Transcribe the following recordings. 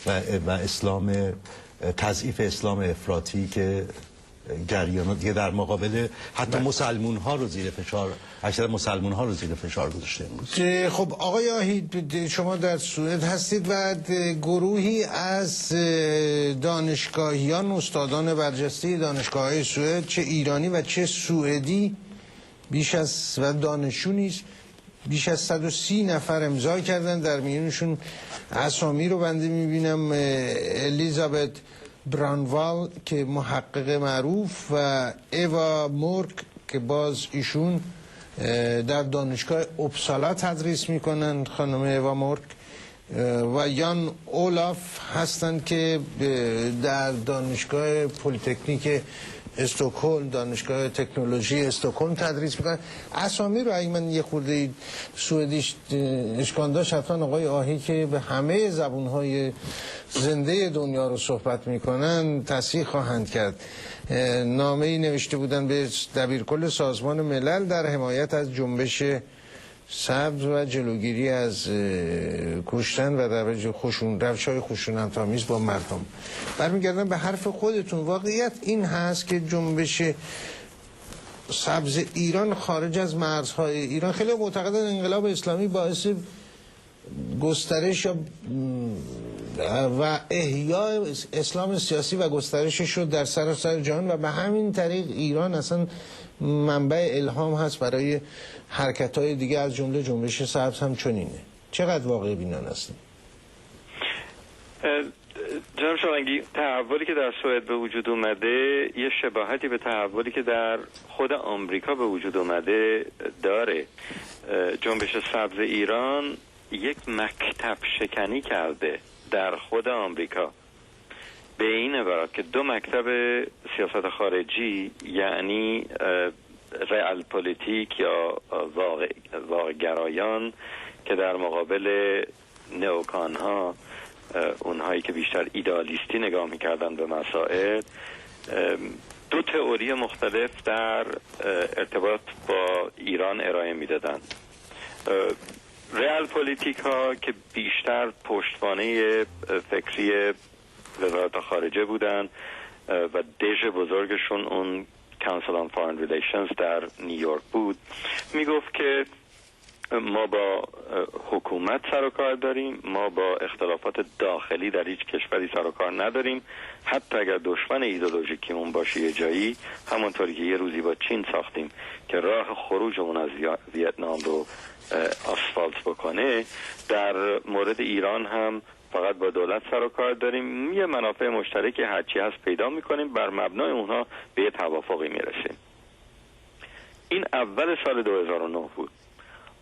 و اسلام تضعیف اسلام افراطی که جریان دیگه در مقابل حتی مسلمون ها رو زیر فشار، اکثر مسلمون ها رو زیر فشار گذاشته امروز. خب آقای آهی، شما در سوئد هستید و گروهی از دانشگاهیان، استادان برجسته دانشگاه‌های سوئد، چه ایرانی و چه سوئدی، بیش از و دانشجویی بیش از 130 نفر امضا کردن. در میونشون اسامی رو بنده میبینم: الیزابت برانوال که محقق معروف و ایوا مورک که باز ایشون در دانشگاه اپسالا تدریس میکنن، خانم ایوا مورک، و یان اولاف هستند که در دانشگاه پلیتکنیک استکهلم، دانشگاه تکنولوژی استکهلم تدریس میکنن. اسامی رو اگه من یه خورده سوئدیش اشکال داشت، حتما آقای آهی که به همه زبونهای زنده دنیا رو صحبت میکنن تصحیح خواهند کرد. نامه ای نوشته بودن به دبیرکل سازمان ملل در حمایت از جنبش سبز و جلوگیری از کشتن و روش‌های خشونت‌آمیز با مردم. برمیگردم به حرف خودتون. واقعیت این هست که جنبش سبز ایران خارج از مرزهای ایران، خیلی معتقدن انقلاب اسلامی باعث گسترش و احیای اسلام سیاسی و گسترشش شد در سراسر جهان و به همین طریق ایران اصلا منبع الهام هست برای حرکت‌های دیگه از جمله جنبش سبز هم چنینه. چقدر واقع بینانه هستیم؟ جناب شاهنگی، تحولی که در سوئد به وجود اومده یه شباهتی به تحولی که در خود آمریکا به وجود اومده داره. جنبش سبز ایران یک مکتب شکنی کرده در خود آمریکا، به این عبارت که دو مکتب سیاست خارجی، یعنی رئال پلیتیک یا واقع گرایان که در مقابل نئوکان ها، اونهایی که بیشتر ایدالیستی نگاه میکردن به مسائل، دو تئوری مختلف در ارتباط با ایران ارائه میدادن. رئال پلیتیک ها که بیشتر پشتوانه فکری وزارت خارجه بودن و دژ بزرگشون اون Council on Foreign Relations در نیویورک بود، میگفت که ما با حکومت سر و کار داریم، ما با اختلافات داخلی در هیچ کشوری سر و کار نداریم، حتی اگر دشمن ایدئولوژیکیمون باشه یه جایی، همونطوری که یه روزی با چین ساختیم که راه خروجمون از ویتنام رو آسفالت بکنه، در مورد ایران هم فقط با دولت سر و کار داریم، یه منافع مشترکی هرچی هست پیدا میکنیم، بر مبنای اونها به یه توافقی میرسیم. این اول سال 2009 بود.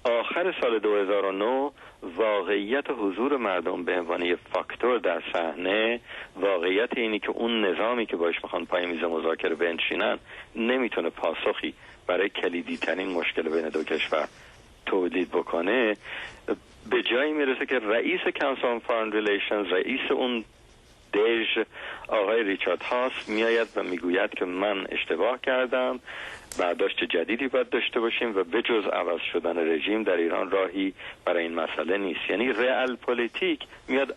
آخر سال 2009 واقعیت حضور مردم به عنوان یه فاکتور در صحنه، واقعیت اینی که اون نظامی که باش میخوان پای میز مذاکره بنشینن نمیتونه پاسخی برای کلیدی ترین مشکل بین دو کشور تولید بکنه، به جایی میرسه که رئیس Council on Foreign Relations، رئیس اون دژ، آقای ریچارد هاس، میآید و میگوید که من اشتباه کردم، برداشت جدیدی باید داشته باشیم و به جز عوض شدن رژیم در ایران راهی برای این مسئله نیست. یعنی رئال پلیتیک میاد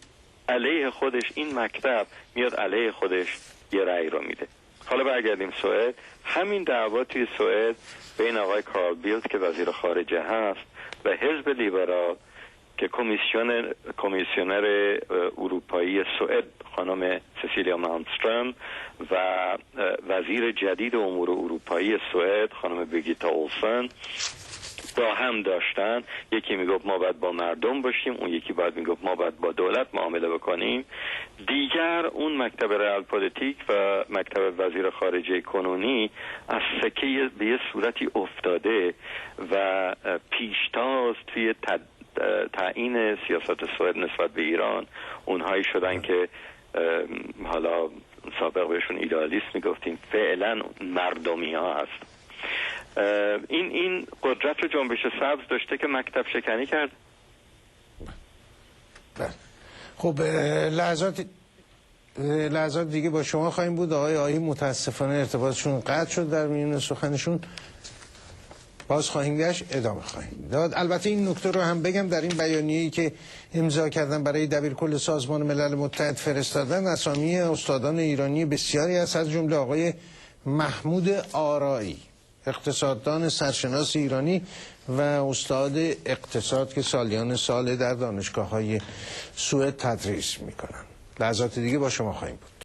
علیه خودش، این مکتب میاد علیه خودش یه رأی رو میده. حالا برگردیم سوئد. همین دعوا توی سوئد بین آقای کارل بیلت که وزیر خارجه هست و حزب لیبرال که کمیسیونر اروپایی سوئد خانم سسیلیا مالمسترم و وزیر جدید امور اروپایی سوئد خانم بریگیتا اولسن با هم داشتن. یکی میگفت ما باید با مردم باشیم، اون یکی باید میگفت ما باید با دولت معامله بکنیم. دیگر اون مکتب رئال پلیتیک و مکتب وزیر خارجه کنونی از سکه به یه صورتی افتاده و پیشتاز توی تعیین سیاست سوئد نسبت به ایران اونهایی شدن که حالا سابق بهشون ایدئالیست میگفتیم، فعلا مردمی ها هست. این قدرت رو جنبش سبز داشته که مکتب شکنی کرد. خب لحظات دیگه با شما خواهیم بود. آقای آهی متاسفانه ارتباطشون قطع شد در میون سخنشون. باز خواهیم گشت، ادامه خواهیم داد. البته این نکته رو هم بگم، در این بیانیه‌ای که امضا کردن برای دبیرکل سازمان ملل متحد فرستادن، اسامی استادان ایرانی بسیاری است، از جمله آقای محمود آرایی، اقتصاددان سرشناس ایرانی و استاد اقتصاد که سالیان سال در دانشگاه‌های سوئد تدریس می‌کنند. لحظات دیگه با شما خواهیم بود.